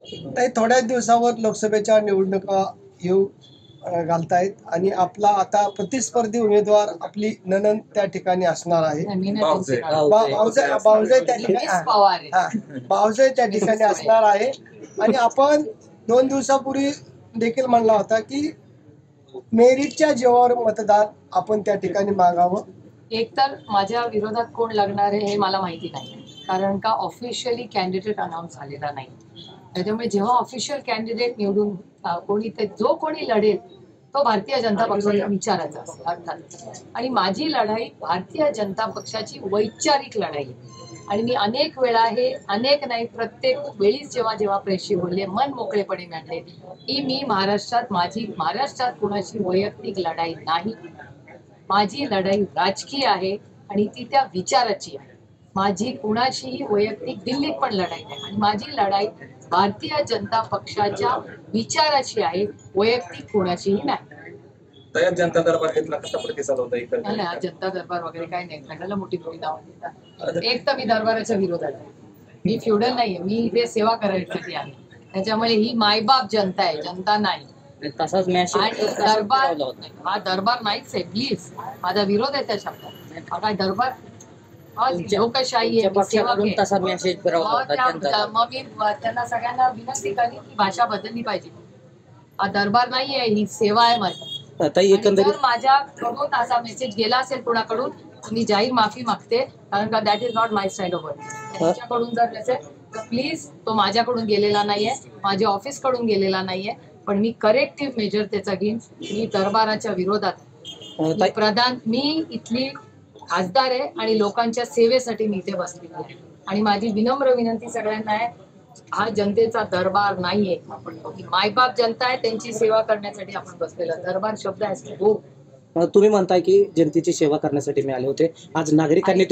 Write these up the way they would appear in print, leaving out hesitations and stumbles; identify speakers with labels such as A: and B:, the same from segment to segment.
A: ताई, थोड्याच दिवसावर लोकसभेच्या निवडणुका येऊ घालतायत आणि आपला आता प्रतिस्पर्धी उमेदवार आपली नणंद त्या ठिकाणी असणार आहे.
B: भाऊजे
A: भाऊजे त्या ठिकाणी भाऊजे त्या ठिकाणी असणार आहे. आणि आपण 2 दिवसापूर्वी देखील म्हणला होता की मेरिटच्या जीवावर मतदान आपण त्या ठिकाणी मागावं.
B: एकतर माझ्या विरोधात कोण लागणार आहे हे मला माहिती नाही, कारण का ऑफिशियली कॅन्डिडेट अनाऊन्स झालेला नाही. त्याच्यामुळे जेव्हा ऑफिशियल कॅन्डिडेट निवडून जो कोणी लढेल तो भारतीय जनता पक्षाच्या विचाराचा अर्थात. आणि माझी लढाई भारतीय जनता पक्षाची वैचारिक लढाई आहे. आणि मी अनेक वेळा अनेक नाही प्रत्येक वेळीच जेव्हा जेव्हा प्रेसशी बोलले, मन मोकळेपणे मांडले की मी महाराष्ट्रात कुणाची वैयक्तिक लढाई नाही. माझी लढाई राजकीय आहे आणि ती त्या विचाराची आहे. माझी कुणाशीही वैयक्तिक दिल्लीत पण लढाई नाही. आणि माझी लढाई भारतीय जनता पक्षाच्या विचाराची आहे, वैयक्तिक कुणाशीही नाही.
C: जनता दरबार घेतला कसा प्रतिसाद होता इकडे?
B: नाही, जनता दरबार वगैरे काही नाही. सगळ्याला मोठी नाव देतात. एक तर मी दरबाराच्या विरोधात आहे. मी फ्युडल नाहीये, मी इथे सेवा करायसाठी आहे. त्याच्यामुळे ही मायबाप जनता आहे, जनता नाही.
D: तसाच
B: दरबार हा दरबार नाहीच आहे. प्लीज, माझा विरोध आहे त्या शब्दात. हा काय दरबार? लोकशाही आहे. मग मी त्यांना सगळ्यांना विनंती करीन की भाषा बदलली पाहिजे. हा दरबार नाहीये, ही सेवा आहे माझी. जर माझ्याकडून असा मेसेज गेला असेल कुणाकडून, मी जाहीर माफी मागते, कारण का that is not my style of work. त्यांच्याकडून जर नसेल तर प्लीज, तो माझ्याकडून गेलेला नाहीये, माझ्या ऑफिस कडून गेलेला नाहीये. पण मी करेक्टिव्ह मेजर त्याचा घेईन. मी दरबाराच्या विरोधात मी इथली खासदार आहे आणि लोकांच्या सेवेसाठी मी इथे बसलेली आहे. आणि माझी विनम्र विनंती सगळ्यांना आहे, हा जनतेचा दरबार नाहीये. आपण मायबाप जनता आहे, त्यांची सेवा करण्यासाठी आपण बसलेला. दरबार शब्द आहे.
D: तुम्ही म्हणताय की जनतेची सेवा करण्यासाठी मी आले होते. आज नागरिकांनी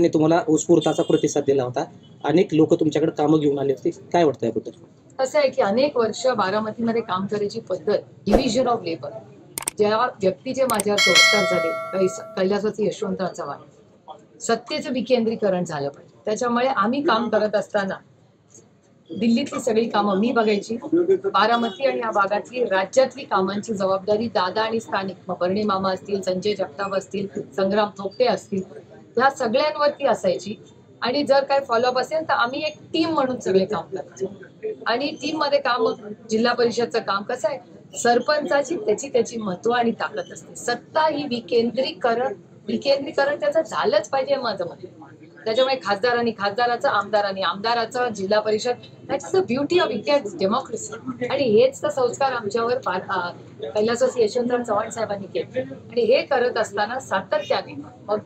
D: तुम्हाला उत्स्फूर्ताचा प्रतिसाद दिला होता. अनेक लोक तुमच्याकडे कामं घेऊन आले होते. काय वाटतं याबद्दल?
B: कसं आहे की अनेक वर्ष बारामतीमध्ये काम करायची पद्धत, डिव्हिजन ऑफ लेबर, ज्या व्यक्तीचे माझ्यावर संस्कार झाले, कैलासवासी यशवंतराव चव्हाण, सत्तेचं विकेंद्रीकरण झालं पाहिजे. त्याच्यामुळे आम्ही काम करत असताना दिल्लीतली सगळी कामं मी बघायची. बारामती आणि या भागातली राज्यातली कामांची जबाबदारी दादा आणि स्थानिक बर्णे मामा असतील, संजय जगताप असतील, संग्राम थोपटे असतील, या सगळ्यांवरती असायची. आणि जर काही फॉलोअप असेल तर आम्ही एक टीम म्हणून सगळे काम करायचो. आणि टीम मध्ये काम, जिल्हा परिषदचं काम कसं आहे, सरपंचाची त्याची महत्व आणि ताकद असते. सत्ता ही विकेंद्रीकरण त्याचं झालंच पाहिजे माझं मत. त्याच्यामुळे खासदाराचं, आमदाराचं, जिल्हा परिषद, that is the beauty of India democracy. आणि हेच तर संस्कार आमच्यावर कैलासवासी यशवंतराव चव्हाण साहेबांनी केले. आणि हे करत असताना सातत्याने मग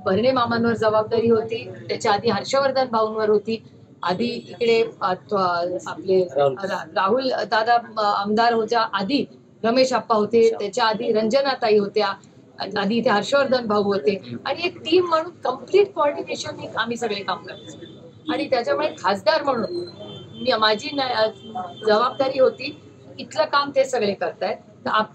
B: भरणे मामांवर जबाबदारी होती, त्याच्या आधी हर्षवर्धन भाऊंवर होती, आधी इकडे आपले राहुल दादा आमदार होत्या, आधी रमेश आप्पा होते, त्याच्या आधी रंजनाताई होत्या, आधी इथे हर्षवर्धन भाऊ होते. आणि एक टीम म्हणून कम्प्लीट कोऑर्डिनेशन आम्ही सगळे काम करायचो. आणि त्याच्यामुळे खासदार म्हणून माझी जबाबदारी होती, इथलं काम ते सगळे करतायत,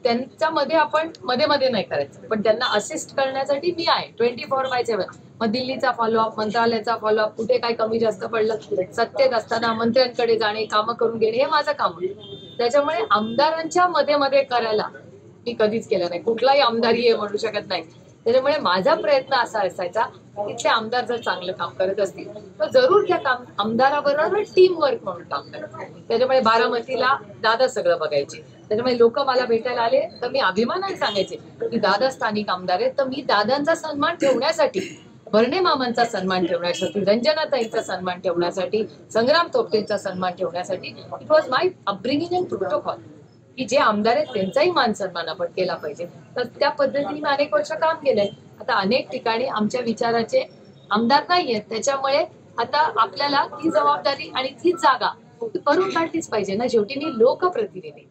B: त्यांच्यामध्ये आपण मध्ये नाही करायचं, पण त्यांना असिस्ट करण्यासाठी मी आहे 24/7. मग दिल्लीचा फॉलोअप, मंत्रालयाचा फॉलोअप, कुठे काय कमी जास्त पडलं, सत्तेत असताना मंत्र्यांकडे जाणे, कामं करून घेणे, हे माझं काम आहे. त्याच्यामुळे आमदारांच्या मध्ये करायला मी कधीच केलं नाही. कुठलाही आमदारी हे म्हणू शकत नाही. त्याच्यामुळे माझा प्रयत्न असा असायचा, तिथले आमदार जर चांगलं काम करत असतील तर जरूर त्या आमदाराबरोबर टीम वर्क म्हणून काम करायचं. त्याच्यामुळे बारामतीला दादा सगळं बघायचे. त्याच्यामुळे लोक मला भेटायला आले तर मी अभिमानाने सांगायचे की दादा स्थानिक आमदार आहेत. तर मी दादांचा सन्मान ठेवण्यासाठी, भरणे मामांचा सन्मान ठेवण्यासाठी, रंजनाताईंचा सन्मान ठेवण्यासाठी, संग्राम थोपटेंचा सन्मान ठेवण्यासाठी, it was my upbringing and protocol की जे आमदार आहेत त्यांचाही मान सन्मान आपण केला पाहिजे. तर त्या पद्धतीने मी अनेक वर्ष काम केलंय. आता अनेक ठिकाणी आमच्या विचाराचे आमदार नाहीयेत. त्याच्यामुळे आता आपल्याला ती जबाबदारी आणि ती जागा भरून काढलीच पाहिजे ना. शेवटी मी लोकप्रतिनिधी.